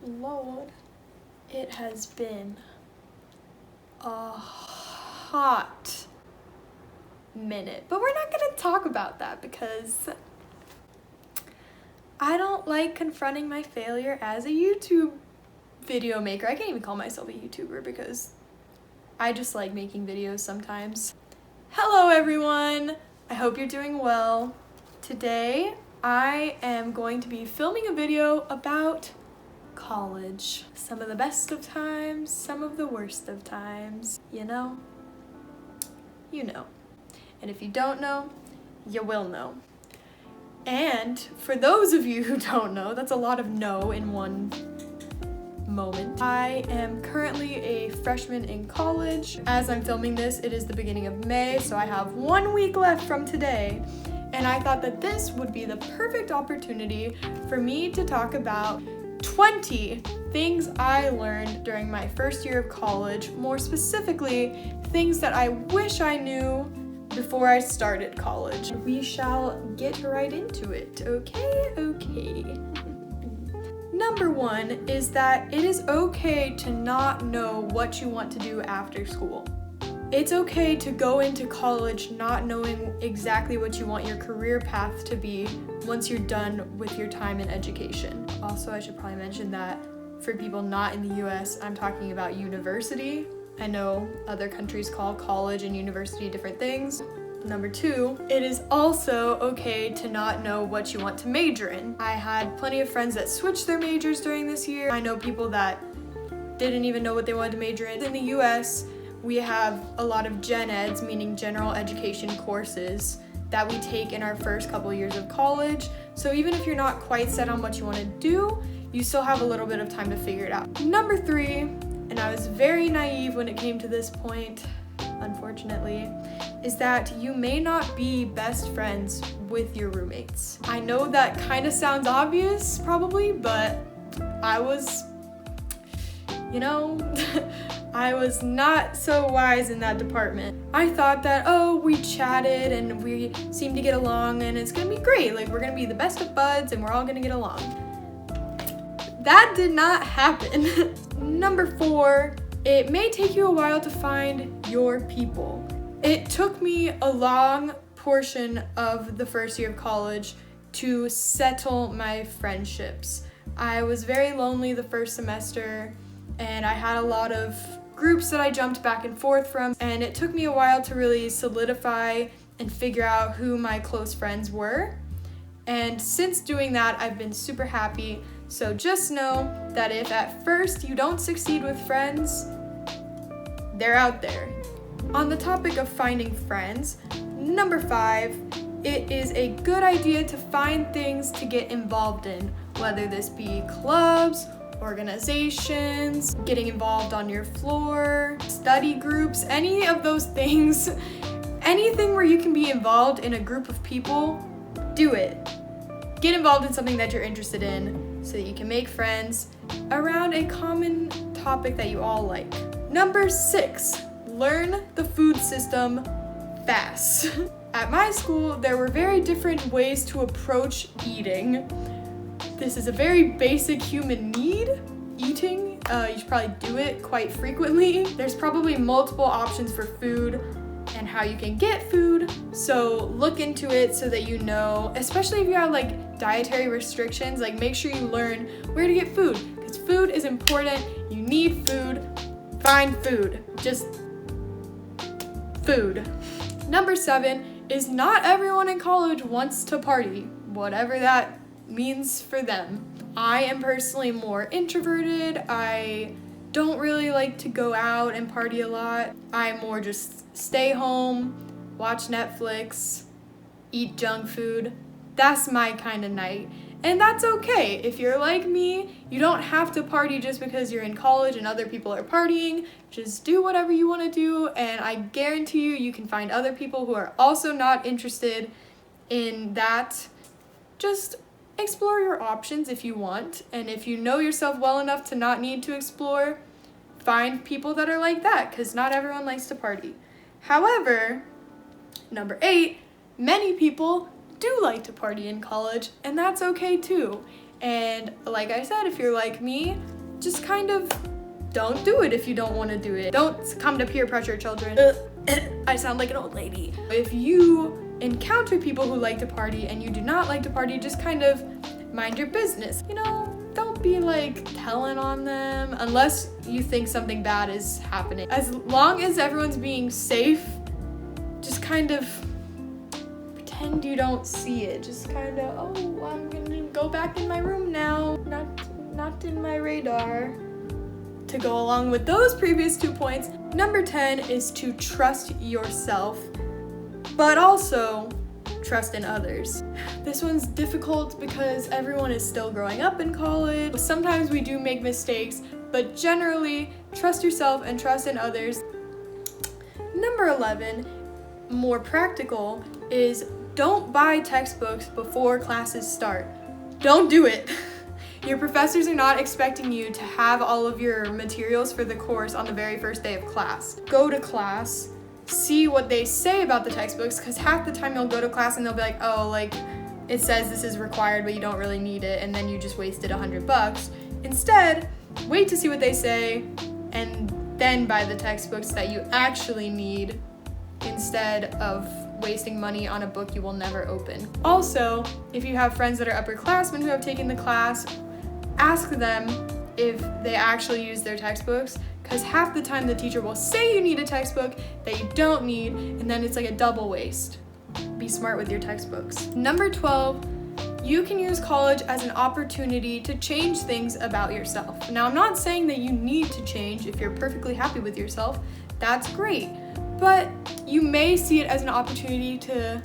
Lord, it has been a hot minute, but we're not gonna talk about that because I don't like confronting my failure as a YouTube video maker. I can't even call myself a YouTuber because I just like making videos sometimes. Hello everyone, I hope you're doing well. Today I am going to be filming a video about college. Some of the best of times, some of the worst of times. You know. And if you don't know, you will know. And for those of you who don't know, that's a lot of no in one moment. I am currently a freshman in college. As I'm filming this, it is the beginning of May, so I have 1 week left from today. And I thought that this would be the perfect opportunity for me to talk about 20 things I learned during my first year of college, more specifically, things that I wish I knew before I started college. We shall get right into it, okay? Number one is that it is okay to not know what you want to do after school. It's okay to go into college not knowing exactly what you want your career path to be once you're done with your time in education. Also, I should probably mention that for people not in the US, I'm talking about university. I know other countries call college and university different things. Number two, it is also okay to not know what you want to major in. I had plenty of friends that switched their majors during this year. I know people that didn't even know what they wanted to major in. In the US, we have a lot of gen eds, meaning general education courses, that we take in our first couple years of college. So even if you're not quite set on what you want to do, you still have a little bit of time to figure it out. Number three, and I was very naive when it came to this point, unfortunately, is that you may not be best friends with your roommates. I know that kind of sounds obvious, probably, but I was, I was not so wise in that department. I thought that, we chatted and we seemed to get along and it's gonna be great. Like, we're gonna be the best of buds and we're all gonna get along. That did not happen. Number four, it may take you a while to find your people. It took me a long portion of the first year of college to settle my friendships. I was very lonely the first semester and I had a lot of groups that I jumped back and forth from, and it took me a while to really solidify and figure out who my close friends were. And since doing that, I've been super happy. So just know that if at first you don't succeed with friends, they're out there. On the topic of finding friends, number five, it is a good idea to find things to get involved in, whether this be clubs, organizations, getting involved on your floor, study groups, any of those things. Anything where you can be involved in a group of people, do it. Get involved in something that you're interested in so that you can make friends around a common topic that you all like. Number six, learn the food system fast. At my school, there were very different ways to approach eating. This is a very basic human need, eating. You should probably do it quite frequently. There's probably multiple options for food and how you can get food, so look into it so that you know, especially if you have like dietary restrictions, like make sure you learn where to get food, because food is important. You need food. Find food. Just food. Number seven is not everyone in college wants to party, whatever that means for them. I am personally more introverted. I don't really like to go out and party a lot. I more just stay home, watch Netflix, eat junk food. That's my kind of night. And that's okay. If you're like me, you don't have to party just because you're in college and other people are partying. Just do whatever you want to do, and I guarantee you can find other people who are also not interested in that. Just explore your options if you want, and if you know yourself well enough to not need to explore, find people that are like that, because not everyone likes to party. However, number eight, many people do like to party in college, and that's okay too. And like I said, if you're like me, just kind of don't do it if you don't want to do it. Don't succumb to peer pressure, children. I sound like an old lady. If you encounter people who like to party and you do not like to party, just kind of mind your business. Don't be like telling on them unless you think something bad is happening. As long as everyone's being safe, just kind of pretend you don't see it. Just kind of, oh, I'm gonna go back in my room now. Not in my radar. To go along with those previous 2 points, number 10 is to trust yourself, but also trust in others. This one's difficult because everyone is still growing up in college. Sometimes we do make mistakes, but generally, trust yourself and trust in others. Number 11, more practical, is don't buy textbooks before classes start. Don't do it. Your professors are not expecting you to have all of your materials for the course on the very first day of class. Go to class, see what they say about the textbooks, because half the time you'll go to class and they'll be like, oh, like, it says this is required, but you don't really need it, and then you just wasted $100. Instead, wait to see what they say, and then buy the textbooks that you actually need, instead of wasting money on a book you will never open. Also, if you have friends that are upperclassmen who have taken the class, ask them if they actually use their textbooks, because half the time the teacher will say you need a textbook that you don't need, and then it's like a double waste. Be smart with your textbooks. Number 12, you can use college as an opportunity to change things about yourself. Now, I'm not saying that you need to change if you're perfectly happy with yourself. That's great. But you may see it as an opportunity to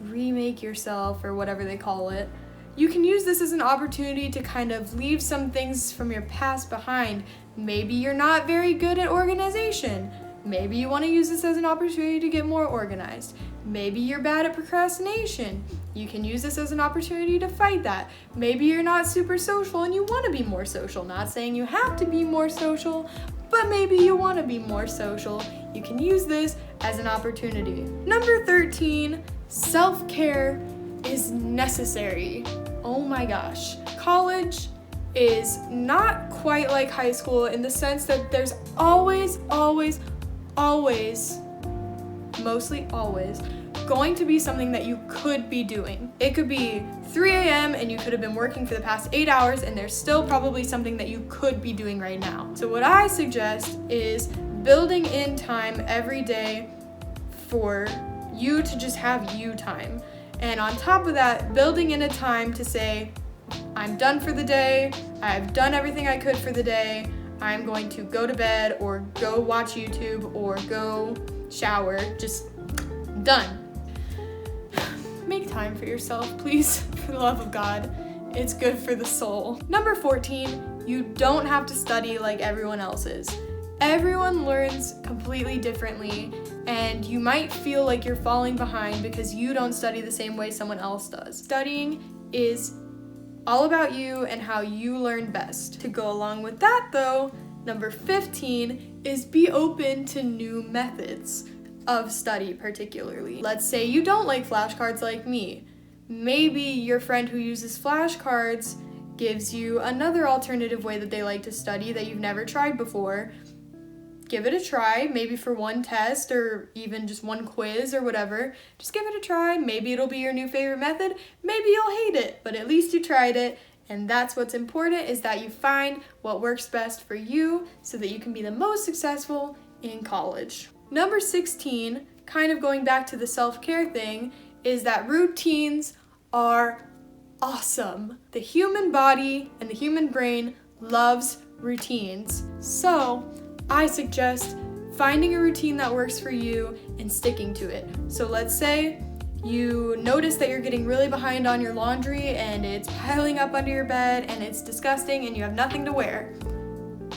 remake yourself, or whatever they call it. You can use this as an opportunity to kind of leave some things from your past behind. Maybe you're not very good at organization. Maybe you want to use this as an opportunity to get more organized. Maybe you're bad at procrastination. You can use this as an opportunity to fight that. Maybe you're not super social and you want to be more social. Not saying you have to be more social, but maybe you want to be more social. You can use this as an opportunity. Number 13, self-care is necessary. Oh my gosh. College is not quite like high school in the sense that there's always, mostly always, going to be something that you could be doing. It could be 3 a.m. and you could have been working for the past 8 hours, and there's still probably something that you could be doing right now. So what I suggest is building in time every day for you to just have you time. And on top of that, building in a time to say, I'm done for the day, I've done everything I could for the day, I'm going to go to bed or go watch YouTube or go shower, just done. Make time for yourself, please, for the love of God. It's good for the soul. Number 14, you don't have to study like everyone else is. Everyone learns completely differently, and you might feel like you're falling behind because you don't study the same way someone else does. Studying is all about you and how you learn best. To go along with that though, number 15 is be open to new methods of study particularly. Let's say you don't like flashcards like me. Maybe your friend who uses flashcards gives you another alternative way that they like to study that you've never tried before. Give it a try, maybe for one test or even just one quiz or whatever. Just give it a try. Maybe it'll be your new favorite method. Maybe you'll hate it, but at least you tried it. And that's what's important, is that you find what works best for you so that you can be the most successful in college. Number 16, kind of going back to the self-care thing, is that routines are awesome. The human body and the human brain loves routines. So I suggest finding a routine that works for you and sticking to it. So let's say you notice that you're getting really behind on your laundry and it's piling up under your bed and it's disgusting and you have nothing to wear.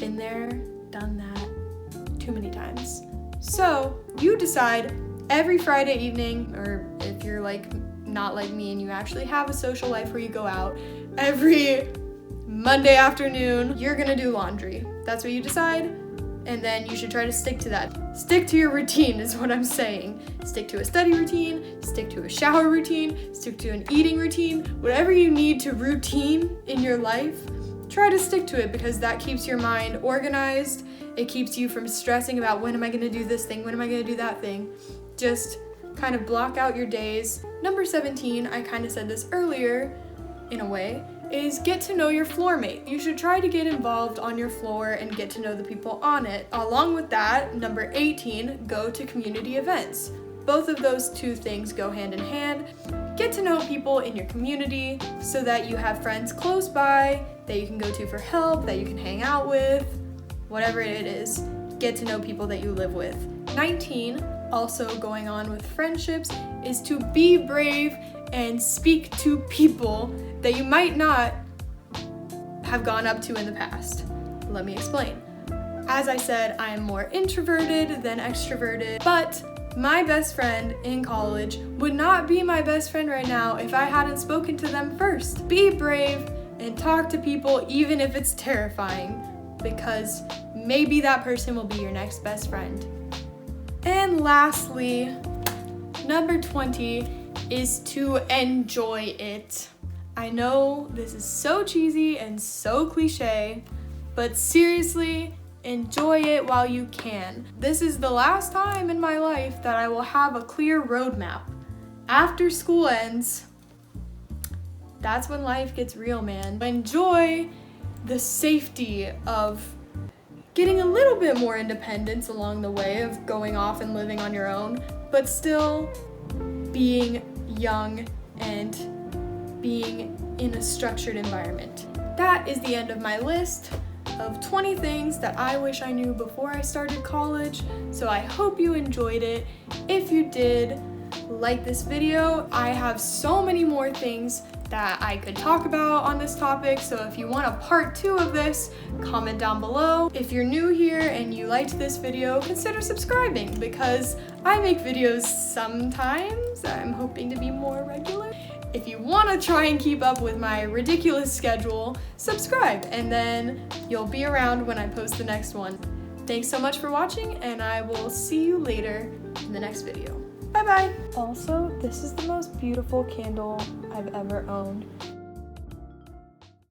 Been there, done that too many times. So you decide every Friday evening, or if you're not like me and you actually have a social life where you go out, every Monday afternoon, you're gonna do laundry. That's what you decide. And then you should try to stick to that. Stick to your routine is what I'm saying. Stick to a study routine, stick to a shower routine, stick to an eating routine. Whatever you need to routine in your life, try to stick to it because that keeps your mind organized. It keeps you from stressing about when am I going to do this thing, when am I going to do that thing. Just kind of block out your days. Number 17, I kind of said this earlier in a way, is get to know your floor mate. You should try to get involved on your floor and get to know the people on it. Along with that, number 18, go to community events. Both of those two things go hand in hand. Get to know people in your community so that you have friends close by that you can go to for help, that you can hang out with, whatever it is. Get to know people that you live with. 19, also going on with friendships, is to be brave and speak to people that you might not have gone up to in the past. Let me explain. As I said, I am more introverted than extroverted, but my best friend in college would not be my best friend right now if I hadn't spoken to them first. Be brave and talk to people even if it's terrifying, because maybe that person will be your next best friend. And lastly, number 20 is to enjoy it. I know this is so cheesy and so cliche, but seriously, enjoy it while you can. This is the last time in my life that I will have a clear roadmap. After school ends, that's when life gets real, man. Enjoy the safety of getting a little bit more independence along the way of going off and living on your own, but still being young and being in a structured environment. That is the end of my list of 20 things that I wish I knew before I started college. So I hope you enjoyed it. If you did, like this video. I have so many more things that I could talk about on this topic, so if you want a part 2 of this, comment down below. If you're new here and you liked this video, consider subscribing because I make videos sometimes. I'm hoping to be more regular. If you want to try and keep up with my ridiculous schedule, subscribe and then you'll be around when I post the next one. Thanks so much for watching, and I will see you later in the next video. Bye bye! Also, this is the most beautiful candle I've ever owned.